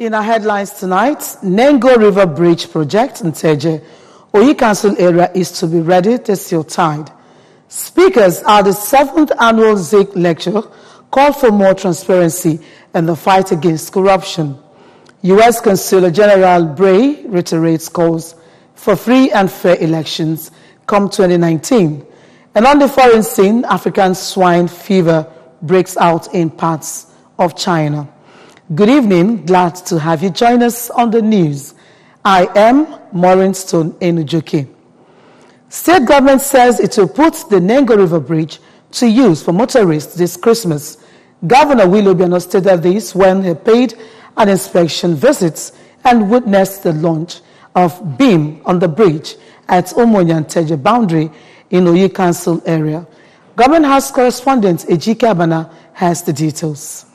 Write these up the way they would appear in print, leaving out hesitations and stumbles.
In our headlines tonight, Nanga River Bridge project in Teje, Oyi Council area is to be ready this tide. Speakers at the 7th annual ZIG lecture called for more transparency in the fight against corruption. U.S. Consul General Bray reiterates calls for free and fair elections come 2019. And on the foreign scene, African swine fever breaks out in parts of China. Good evening, glad to have you join us on the news. I am Maureen Stone Enujoke. State government says it will put the Nanga River Bridge to use for motorists this Christmas. Governor Willie Obiano stated this when he paid an inspection visit and witnessed the launch of beam on the bridge at Omonyan-Teje boundary in Oyi Council area. Government House correspondent Ejike Abana has the details.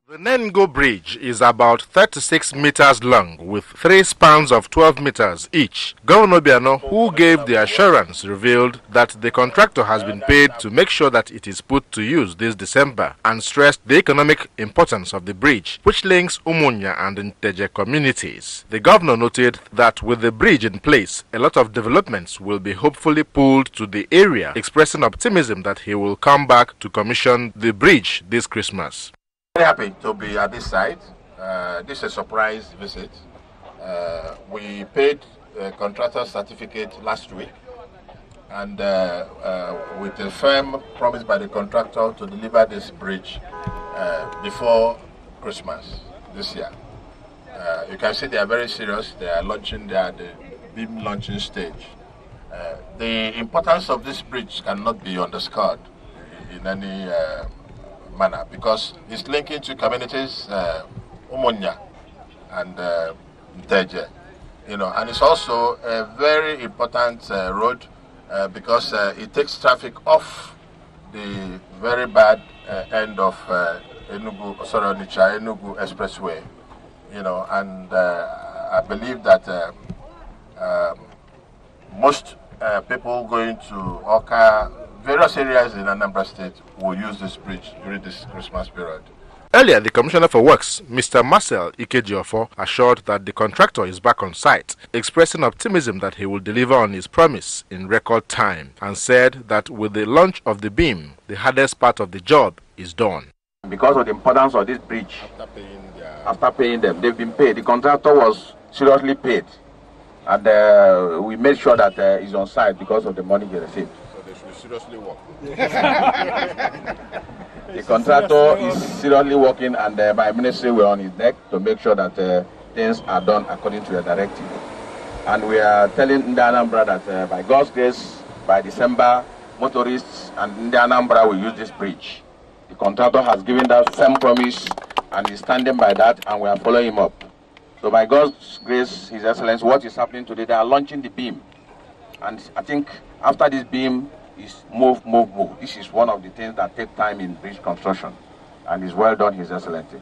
The Nanga Bridge is about 36 meters long with 3 spans of 12 meters each. Governor Obiano, who gave the assurance, revealed that the contractor has been paid to make sure that it is put to use this December and stressed the economic importance of the bridge, which links Umunya and Nteje communities. The governor noted that with the bridge in place, a lot of developments will be hopefully pulled to the area, expressing optimism that he will come back to commission the bridge this Christmas. Very happy to be at this site. This is a surprise visit. We paid a contractor certificate last week, and with a firm promise by the contractor to deliver this bridge before Christmas this year. You can see they are very serious. They are launching, they are at the beam launching stage. The importance of this bridge cannot be underscored in any manner, because it's linking to communities, Umunya and Nteje, and it's also a very important road because it takes traffic off the very bad end of Enugu Expressway, and I believe that most people going to Oka, various areas in Anambra State will use this bridge during this Christmas period. Earlier, the Commissioner for Works, Mr. Marcel Ikejiofo, assured that the contractor is back on site, expressing optimism that he will deliver on his promise in record time, and said that with the launch of the beam, the hardest part of the job is done. Because of the importance of this bridge, after paying them, they've been paid. The contractor was seriously paid, and we made sure that he's on site because of the money he received. Seriously work. The contractor is seriously working, and my ministry were on his deck to make sure that things are done according to the directive. And we are telling Anambra that by God's grace, by December, motorists and Anambra will use this bridge. The contractor has given that firm promise and is standing by that, and we are following him up. So by God's grace, His Excellency, what is happening today, they are launching the beam. And I think after this beam, is move. This is one of the things that take time in bridge construction, and is well done, His Excellency.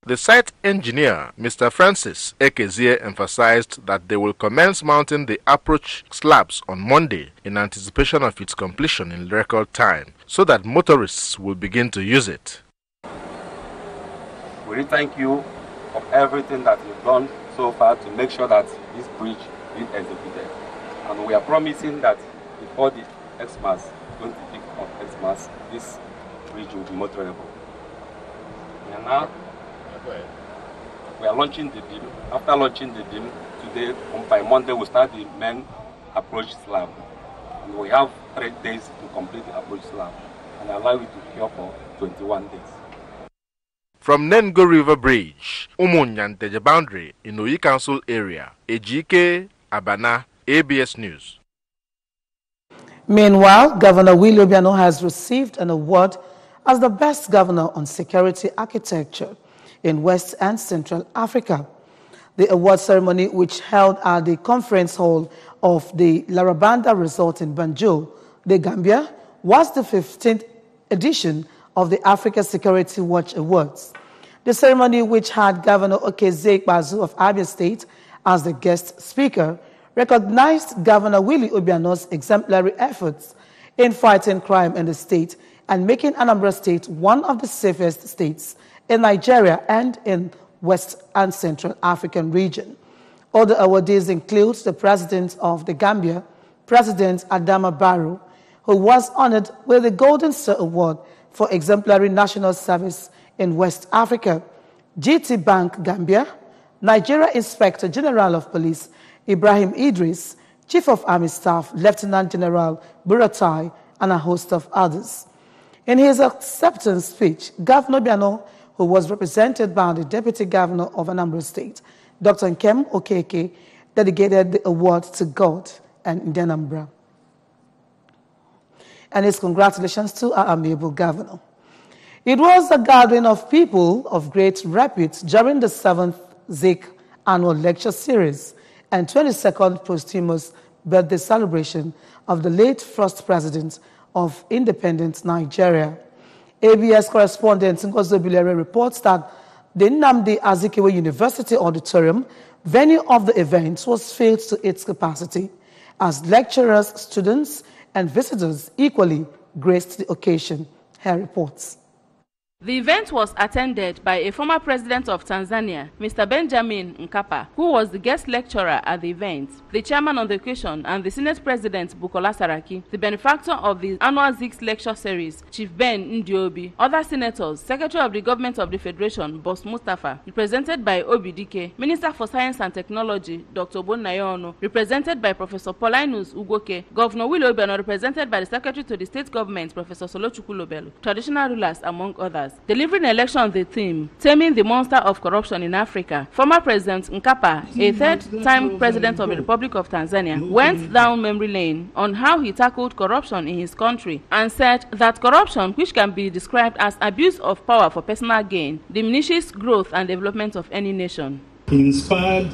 The site engineer, Mr. Francis Ekezie, emphasized that they will commence mounting the approach slabs on Monday in anticipation of its completion in record time, so that motorists will begin to use it. We thank you for everything that you've done so far to make sure that this bridge is executed, and we are promising that before the Xmas, 25th of Xmas, this bridge will be motorable. And now, we are launching the beam. After launching the beam, today, by Monday, we'll start the main approach slab. And we have 3 days to complete the approach slab, and allow it to cure for 21 days. From Nanga River Bridge, Umunya-Nteje boundary in Oyi Council area, Ejike Abana, ABS News. Meanwhile, Governor Willie Obiano has received an award as the best governor on security architecture in West and Central Africa. The award ceremony, which held at the conference hall of the Larabanda Resort in Banjul, the Gambia, was the 15th edition of the Africa Security Watch Awards. The ceremony, which had Governor Okezie Bazu of Abia State as the guest speaker, recognized Governor Willie Obiano's exemplary efforts in fighting crime in the state and making Anambra State one of the safest states in Nigeria and in West and Central African region. Other awardees include the President of the Gambia, President Adama Barrow, who was honored with the Golden Star Award for exemplary national service in West Africa, GT Bank Gambia, Nigeria Inspector General of Police Ibrahim Idris, Chief of Army Staff Lieutenant General Buratai, and a host of others. In his acceptance speech, Governor Obiano, who was represented by the Deputy Governor of Anambra State, Dr. Nkem Okeke, dedicated the award to God and Anambra. And his congratulations to our amiable governor. It was a gathering of people of great repute during the 7th Zik annual lecture series and 22nd posthumous birthday celebration of the late first president of independent Nigeria. ABS correspondent Ngozi Obilere reports that the Nnamdi Azikiwe University Auditorium, venue of the event, was filled to its capacity as lecturers, students, and visitors equally graced the occasion. Her reports. The event was attended by a former president of Tanzania, Mr. Benjamin Mkapa, who was the guest lecturer at the event, the chairman on the occasion, and the Senate President Bukola Saraki, the benefactor of the annual Zix lecture series, Chief Ben Ndiobi, other senators, Secretary of the Government of the Federation, Boss Mustafa, represented by Obi Dike, Minister for Science and Technology, Dr. Bonayono, represented by Professor Paulinus Ugoke, Governor Willie Obiano, represented by the Secretary to the State Government, Professor Solochukwu Lobelu, traditional rulers, among others. Delivering an election on the theme, Taming the Monster of Corruption in Africa, former President Mkapa, a third-time President of the Republic of Tanzania, went down memory lane on how he tackled corruption in his country and said that corruption, which can be described as abuse of power for personal gain, diminishes growth and development of any nation. He inspired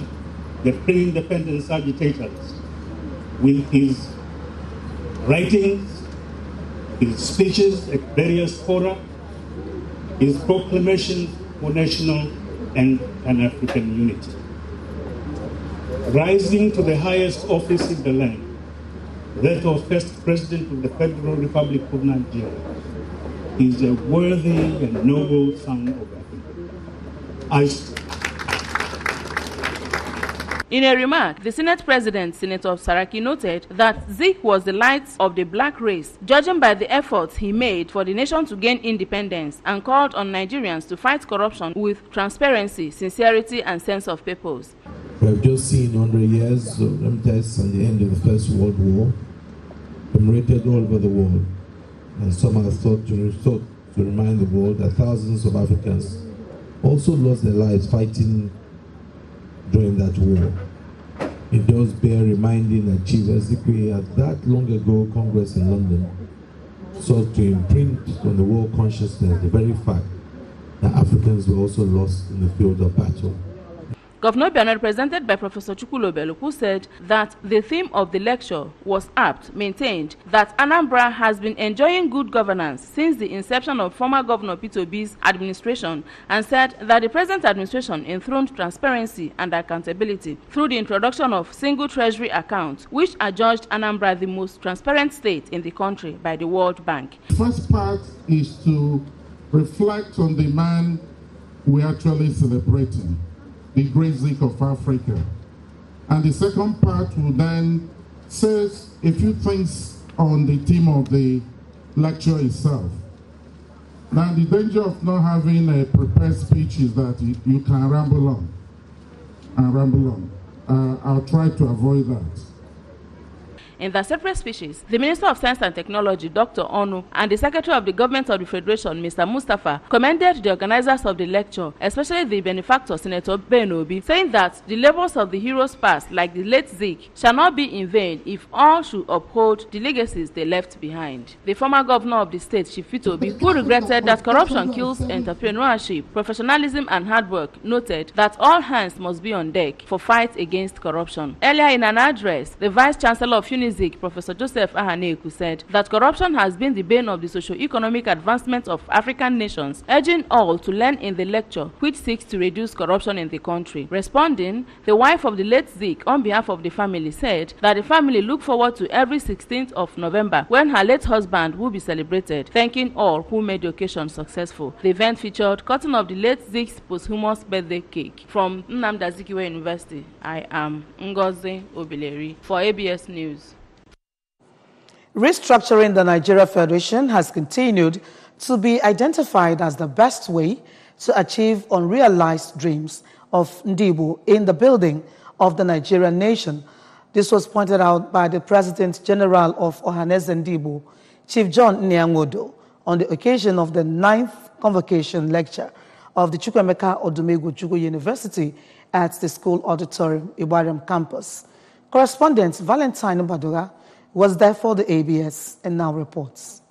the pre-independence agitators with his writings, his speeches at various fora, his proclamation for national and Pan-African unity. Rising to the highest office in the land, that of first President of the Federal Republic of Nigeria, is a worthy and noble son of Africa. In a remark, the Senate President, Senator Saraki, noted that Zik was the light of the black race, judging by the efforts he made for the nation to gain independence, and called on Nigerians to fight corruption with transparency, sincerity, and sense of purpose. We have just seen 100 years of remnants and the end of the First World War, commemorated all over the world, and some have thought to remind the world that thousands of Africans also lost their lives fighting during that war. It does bear reminding that Chief Ezekwe at that long ago Congress in London sought to imprint on the world consciousness the very fact that Africans were also lost in the field of battle. Governor Obiano, represented by Professor Chukwu Lobelu, who said that the theme of the lecture was apt, maintained that Anambra has been enjoying good governance since the inception of former Governor Peter Obi's administration, and said that the present administration enthroned transparency and accountability through the introduction of single treasury accounts, which adjudged Anambra the most transparent state in the country by the World Bank. The first part is to reflect on the man we're actually celebrating, the great Zik of Africa. And the second part will then say a few things on the theme of the lecture itself. Now, the danger of not having a prepared speech is that you can ramble on and ramble on. I'll try to avoid that. In their separate speeches, the Minister of Science and Technology, Dr. Onu, and the Secretary of the Government of the Federation, Mr. Mustafa, commended the organizers of the lecture, especially the benefactor, Senator Ben Obi, saying that the labors of the heroes past, like the late Zik, shall not be in vain if all should uphold the legacies they left behind. The former governor of the state, Chief Peter Obi, who regretted that corruption kills entrepreneurship, professionalism, and hard work, noted that all hands must be on deck for fight against corruption. Earlier in an address, the Vice Chancellor of Unity family Zik, Professor Joseph Ahaneku, said that corruption has been the bane of the socio-economic advancement of African nations, urging all to learn in the lecture, which seeks to reduce corruption in the country. Responding, the wife of the late Zik, on behalf of the family, said that the family look forward to every 16th of November when her late husband will be celebrated, thanking all who made the occasion successful. The event featured cutting of the late Zik's posthumous birthday cake. From Nnamdi Azikiwe University, I am Ngozi Obileri for ABS News. Restructuring the Nigeria Federation has continued to be identified as the best way to achieve unrealized dreams of Ndibo in the building of the Nigerian nation. This was pointed out by the President General of Ohaneze Ndibo, Chief John Nyangodo, on the occasion of the 9th Convocation lecture of the Chukwuemeka Odumegwu Chukwu University at the school auditorium, Ibadan campus. Correspondent Valentine Badura was there for the ABS and now reports.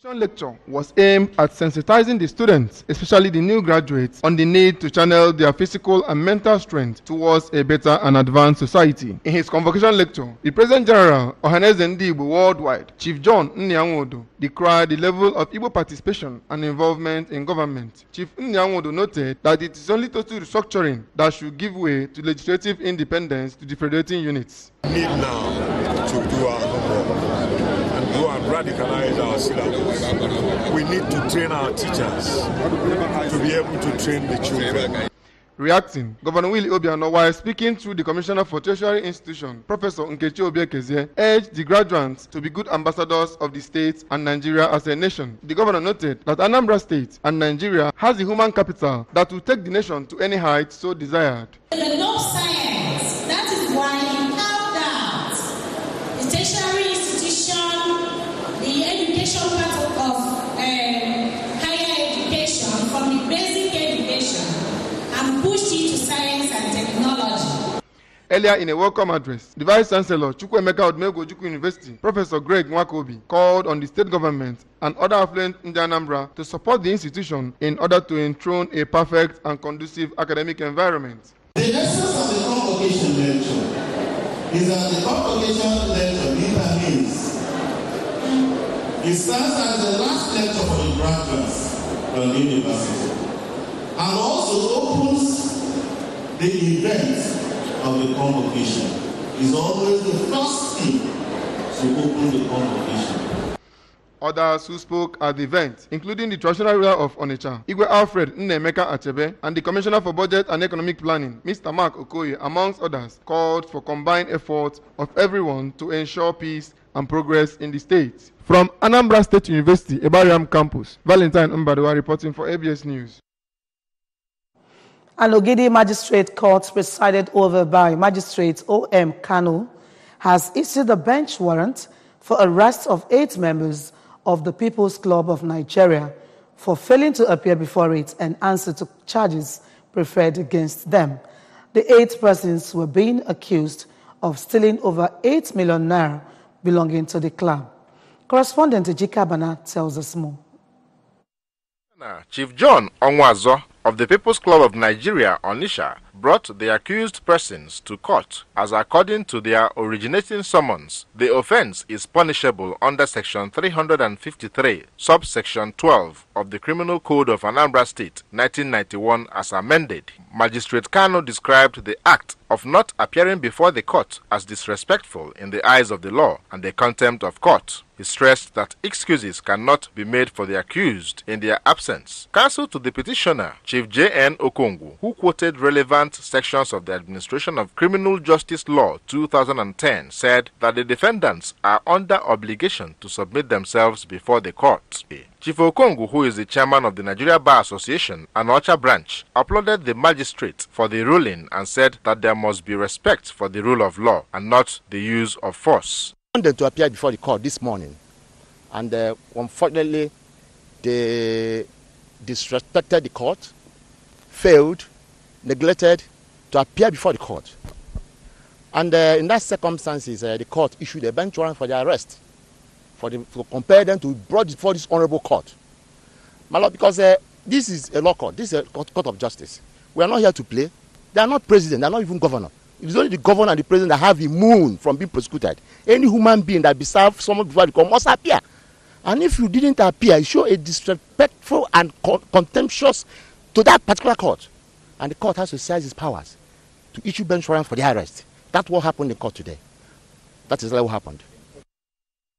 The lecture was aimed at sensitizing the students, especially the new graduates, on the need to channel their physical and mental strength towards a better and advanced society. In his convocation lecture, the President General Ohaneze Ndibo Worldwide, Chief John Nyangodo, decried the level of Igbo participation and involvement in government. Chief Nyangodo noted that it is only total restructuring that should give way to legislative independence to the federating units. We need now to do our homework and go and radicalize our syllabus. We need to train our teachers to be able to train the children. Reacting, Governor Willie Obiano, while speaking through the Commissioner for Tertiary Institutions, Professor Nkechi Obiekezie, urged the graduates to be good ambassadors of the state and Nigeria as a nation. The governor noted that Anambra State and Nigeria has the human capital that will take the nation to any height so desired. There's enough science. That is why you have that. The tertiary institution, the education part of higher education, from the basic education, and pushed into science and technology. Earlier in a welcome address, the Vice Chancellor, Chukwuemeka Odumegwu Chukwu University, Professor Greg Nwakobi, called on the state government and other affluent in the Anambra to support the institution in order to enthrone a perfect and conducive academic environment. The essence of the convocation lecture is that the convocation lecture determines it stands as the last lecture for the graduates from the university and also opens the event of the convocation. It's always the first thing to open the convocation. Others who spoke at the event, including the traditional ruler of Onitsha, Igwe Alfred Nnemeka Achebe, and the Commissioner for Budget and Economic Planning, Mr. Mark Okoye, amongst others, called for combined efforts of everyone to ensure peace and progress in the state. From Anambra State University, Ibadan campus, Valentine Mbadua reporting for ABS News. An Ogidi Magistrate Court presided over by Magistrate O.M. Kanu has issued a bench warrant for arrest of 8 members of the People's Club of Nigeria for failing to appear before it and answer to charges preferred against them. The 8 persons were being accused of stealing over 8 million naira belonging to the club. Correspondent Ejika Bana tells us more. Chief John Onwazo of the People's Club of Nigeria, Onitsha, brought the accused persons to court as according to their originating summons, the offense is punishable under Section 353, subsection 12 of the Criminal Code of Anambra State, 1991 as amended. Magistrate Kano described the act of not appearing before the court as disrespectful in the eyes of the law and a contempt of court. He stressed that excuses cannot be made for the accused in their absence. Counsel to the petitioner, Chief J.N. Okongwu, who quoted relevant sections of the Administration of Criminal Justice Law 2010, said that the defendants are under obligation to submit themselves before the court. Chief Okongwu, who is the chairman of the Nigeria Bar Association and Ocha branch, applauded the magistrate for the ruling and said that there must be respect for the rule of law and not the use of force. I wanted to appear before the court this morning, and unfortunately, they disrespected the court, failed, neglected to appear before the court. And in that circumstances, the court issued a bench warrant for their arrest, to compel them to be brought before this honorable court. My Lord, because this is a law court, this is a court of justice. We are not here to play. They are not president, they are not even governor. It's only the governor and the president that have immune from being prosecuted. Any human being that be served someone before the court must appear. And if you didn't appear, you show a disrespectful and contemptuous to that particular court. And the court has to exercise its powers to issue bench warrant for the arrest. That's what happened in court today. That is what happened.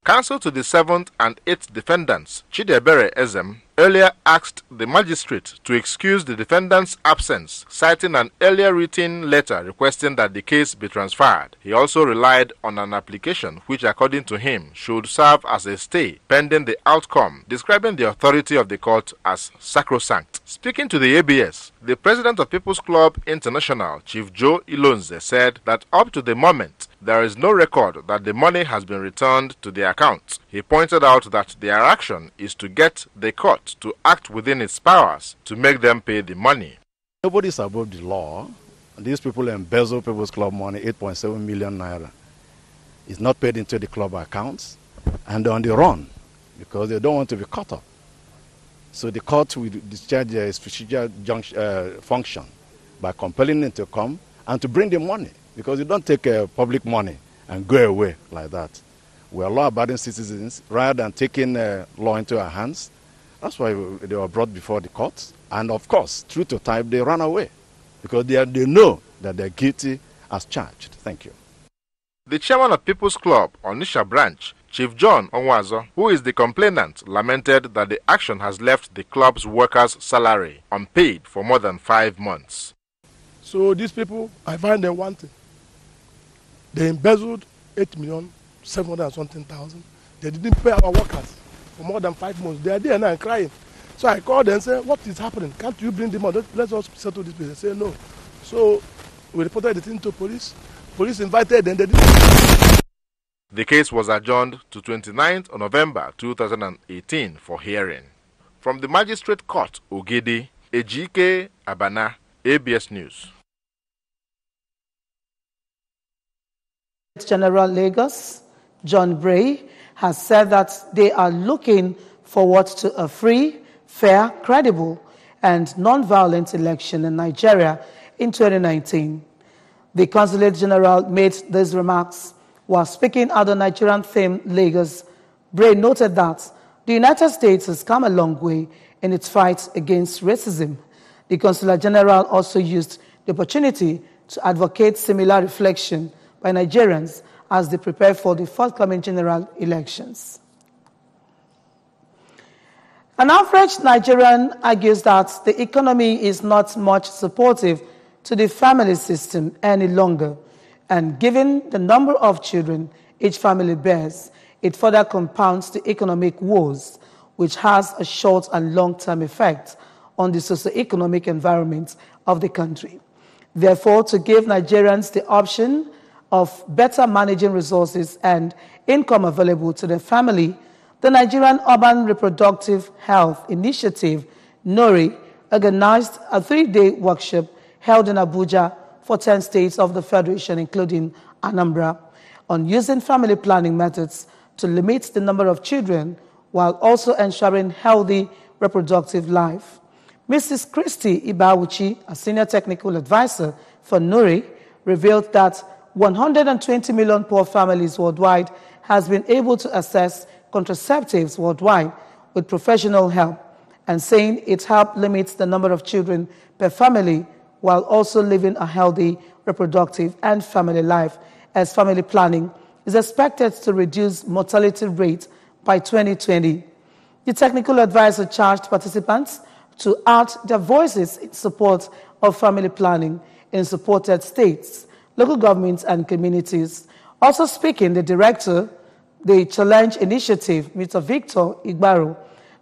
Counsel to the 7th and 8th defendants, Chidebere Ezem, earlier asked the magistrate to excuse the defendant's absence, citing an earlier written letter requesting that the case be transferred. He also relied on an application which, according to him, should serve as a stay pending the outcome, describing the authority of the court as sacrosanct. Speaking to the ABS, the president of People's Club International, Chief Joe Ilonze, said that up to the moment, there is no record that the money has been returned to the account. He pointed out that their action is to get the court to act within its powers to make them pay the money. Nobody is above the law. These people embezzle People's Club money, 8.7 million naira. It's not paid into the club accounts, and they're on the run because they don't want to be caught up. So the court will discharge their strategic function by compelling them to come and to bring the money, because you don't take public money and go away like that. We are law-abiding citizens. Rather than taking law into our hands, that's why they were brought before the courts. And of course, true to time, they ran away because they know that they're guilty as charged. Thank you. The chairman of People's Club, Onitsha Branch, Chief John Onwazo, who is the complainant, lamented that the action has left the club's workers' salary unpaid for more than 5 months. So these people, I find them wanting. They embezzled 8,700,000. They didn't pay our workers for more than 5 months. They are there now and crying. So I called them and said, what is happening? Can't you bring them out? Let's us settle this place. They say no. So we reported the thing to police. Police invited them. They didn't. The case was adjourned to 29th November 2018 for hearing. From the Magistrate Court, Ogidi, Ejike Abana, ABS News. General Lagos, John Bray, has said that they are looking forward to a free, fair, credible, and non-violent election in Nigeria in 2019. The Consulate General made these remarks while speaking at the Nigerian theme Lagos. Bray noted that the United States has come a long way in its fight against racism. The Consular General also used the opportunity to advocate similar reflection by Nigerians as they prepare for the forthcoming general elections. An average Nigerian argues that the economy is not much supportive to the family system any longer, and given the number of children each family bears, it further compounds the economic woes, which has a short and long-term effect on the socio-economic environment of the country. Therefore, to give Nigerians the option of better managing resources and income available to their family, the Nigerian Urban Reproductive Health Initiative, NORI, organized a 3-day workshop held in Abuja for 10 states of the Federation, including Anambra, on using family planning methods to limit the number of children while also ensuring healthy reproductive life. Mrs. Christy Ibawuchi, a senior technical advisor for NORI, revealed that 120 million poor families worldwide has been able to access contraceptives worldwide with professional help, and saying it helped limit the number of children per family while also living a healthy reproductive and family life, as family planning is expected to reduce mortality rate by 2020. The technical advisor charged participants to add their voices in support of family planning in supported states, local governments, and communities. Also speaking, the director, the Challenge Initiative, Mr. Victor Igbaro,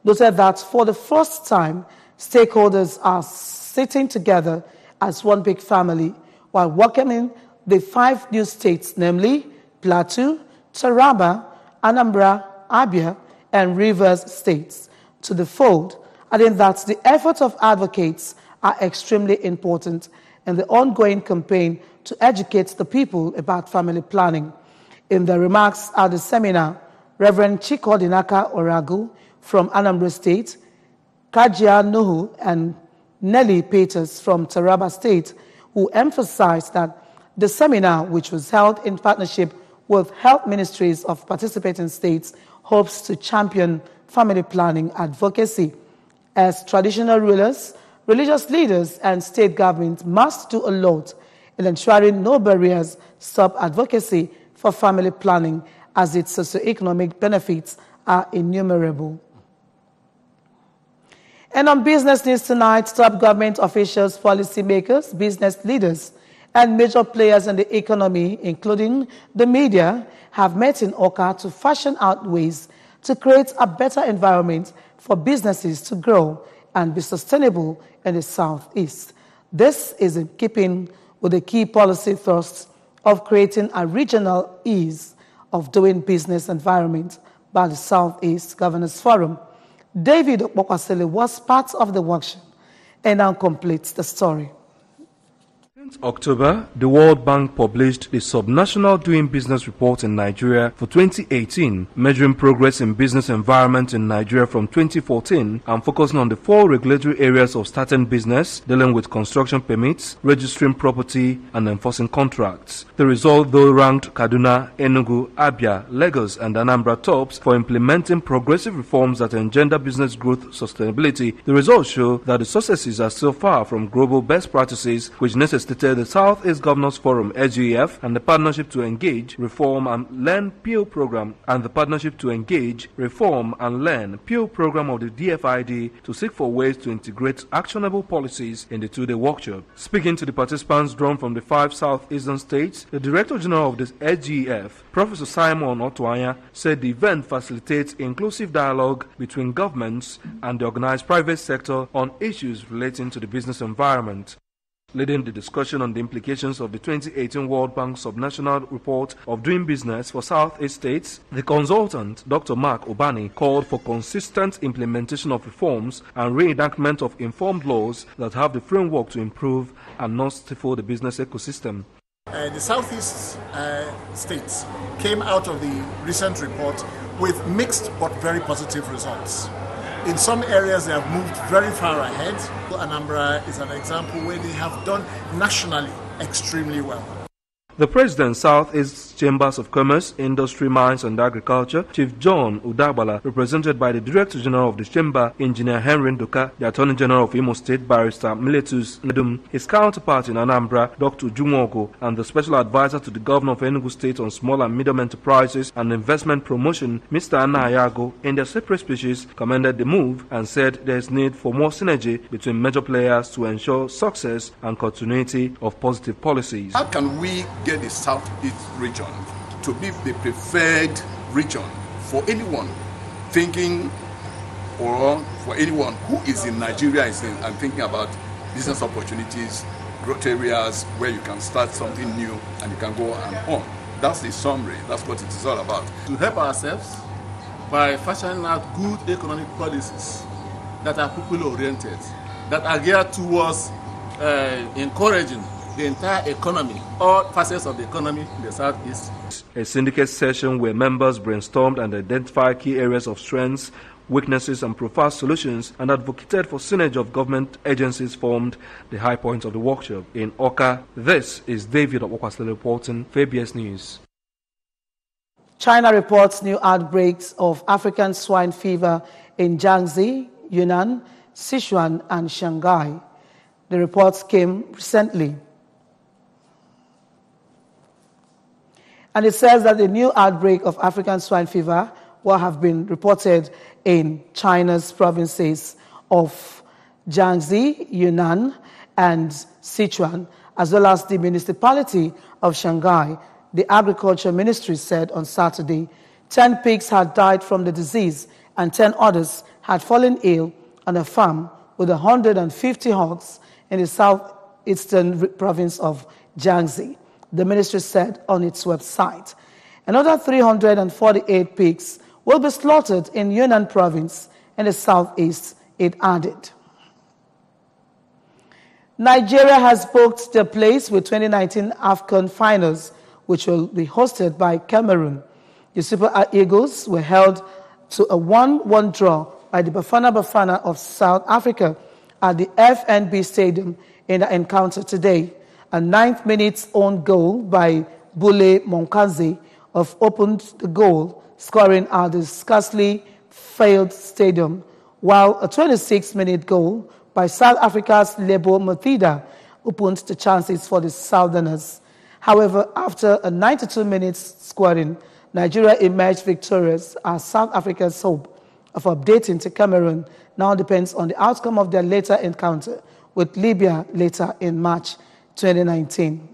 noted that for the first time, stakeholders are sitting together as one big family while welcoming the 5 new states, namely Plateau, Taraba, Anambra, Abia, and Rivers states, to the fold, adding that the efforts of advocates are extremely important in the ongoing campaign to educate the people about family planning. In their remarks at the seminar, Reverend Chiko Dinaka Oragu from Anambra State, Kajia Nuhu, and Nelly Peters from Taraba State, who emphasized that The seminar, which was held in partnership with health ministries of participating states, hopes to champion family planning advocacy. As traditional rulers, religious leaders, and state governments must do a lot in ensuring no barriers stop advocacy for family planning, as its socioeconomic benefits are innumerable. And on business news tonight, top government officials, policymakers, business leaders, and major players in the economy, including the media, have met in Oka to fashion out ways to create a better environment for businesses to grow and be sustainable in the Southeast. This is in keeping with the key policy thrusts of creating a regional ease of doing business environment by the Southeast Governors Forum. David Okwakwasili was part of the workshop and now completes the story. Since October, the World Bank published the Subnational Doing Business Report in Nigeria for 2018, measuring progress in business environment in Nigeria from 2014 and focusing on the 4 regulatory areas of starting business, dealing with construction permits, registering property, and enforcing contracts. The result, though, ranked Kaduna, Enugu, Abia, Lagos, and Anambra tops for implementing progressive reforms that engender business growth sustainability. The results show that the successes are still far from global best practices, which necessitate the Southeast Governors Forum (SGF) and the Partnership to Engage, Reform and Learn PO program of the DFID to seek for ways to integrate actionable policies in the 2-day workshop. Speaking to the participants drawn from the 5 southeastern states, the Director General of the SGF, Professor Simon Otuanya, said the event facilitates inclusive dialogue between governments and the organized private sector on issues relating to the business environment. Leading the discussion on the implications of the 2018 World Bank Subnational Report of Doing Business for Southeast States, the consultant, Dr. Mark Obani, called for consistent implementation of reforms and reenactment of informed laws that have the framework to improve and not stifle the business ecosystem. The Southeast states came out of the recent report with mixed but very positive results. In some areas, they have moved very far ahead. Anambra is an example where they have done nationally extremely well. The President, Southeast Chambers of Commerce, Industry, Mines and Agriculture, Chief John Udabala, represented by the Director General of the Chamber, Engineer Henry Ndoka, the Attorney General of Imo State, Barrister Miletus Nedum, his counterpart in Anambra, Dr. Jumogo, and the Special Advisor to the Governor of Enugu State on Small and Medium Enterprises and Investment Promotion, Mr. Anayago, in their separate speeches, commended the move and said there is need for more synergy between major players to ensure success and continuity of positive policies. How can we get the Southeast region to be the preferred region for anyone thinking, or for anyone who is in Nigeria and thinking about business opportunities, growth areas where you can start something new and you can go and on. That's the summary. That's what it is all about. To help ourselves by fashioning out good economic policies that are people-oriented, that are geared towards encouraging the entire economy, all facets of the economy in the Southeast. A syndicate session where members brainstormed and identified key areas of strengths, weaknesses and profile solutions and advocated for synergy of government agencies formed the high point of the workshop. In Oka, this is David Okwakwasili reporting for ABS News. China reports new outbreaks of African swine fever in Jiangxi, Yunnan, Sichuan and Shanghai. The reports came recently. And it says that the new outbreak of African swine fever will have been reported in China's provinces of Jiangxi, Yunnan, and Sichuan, as well as the municipality of Shanghai. The Agriculture Ministry said on Saturday 10 pigs had died from the disease and 10 others had fallen ill on a farm with 150 hogs in the southeastern province of Jiangxi, the ministry said on its website. Another 348 pigs will be slaughtered in Yunnan province in the southeast, it added. Nigeria has booked the place with 2019 AFCON finals, which will be hosted by Cameroon. The Super Eagles were held to a 1-1 draw by the Bafana Bafana of South Africa at the FNB Stadium in the encounter today. A 9th minute own goal by Bule Monkaze have opened the goal, scoring at the scarcely failed stadium, while a 26-minute goal by South Africa's Lebo Mathida opened the chances for the Southerners. However, after a 92-minute scoring, Nigeria emerged victorious as South Africa's hope of updating to Cameroon now depends on the outcome of their later encounter with Libya later in March 2019.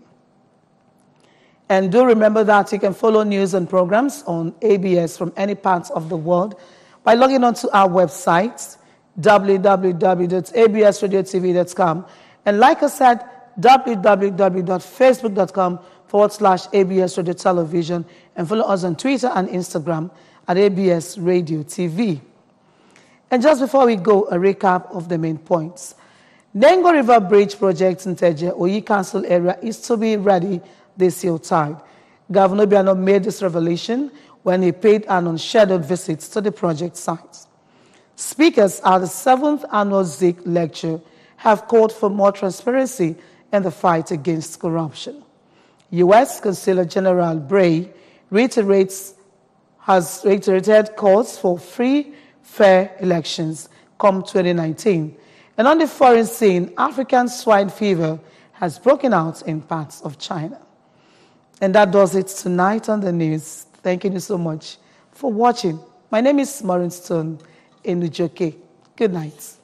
And do remember that you can follow news and programs on ABS from any part of the world by logging on to our website, www.absradiotv.com, and like I said, www.facebook.com/ABS Radio Television, and follow us on Twitter and Instagram at ABS Radio TV. And just before we go, a recap of the main points. Nanga River Bridge project in Teje, Oyi Council area is to be ready this Yuletide. Governor Obiano made this revelation when he paid an unscheduled visit to the project site. Speakers at the 7th annual Zik lecture have called for more transparency in the fight against corruption. U.S. Consul General Bray has reiterated calls for free, fair elections come 2019. And on the foreign scene, African swine fever has broken out in parts of China. And that does it tonight on the news. Thank you so much for watching. My name is Maureen Stone in Ujoke. Good night.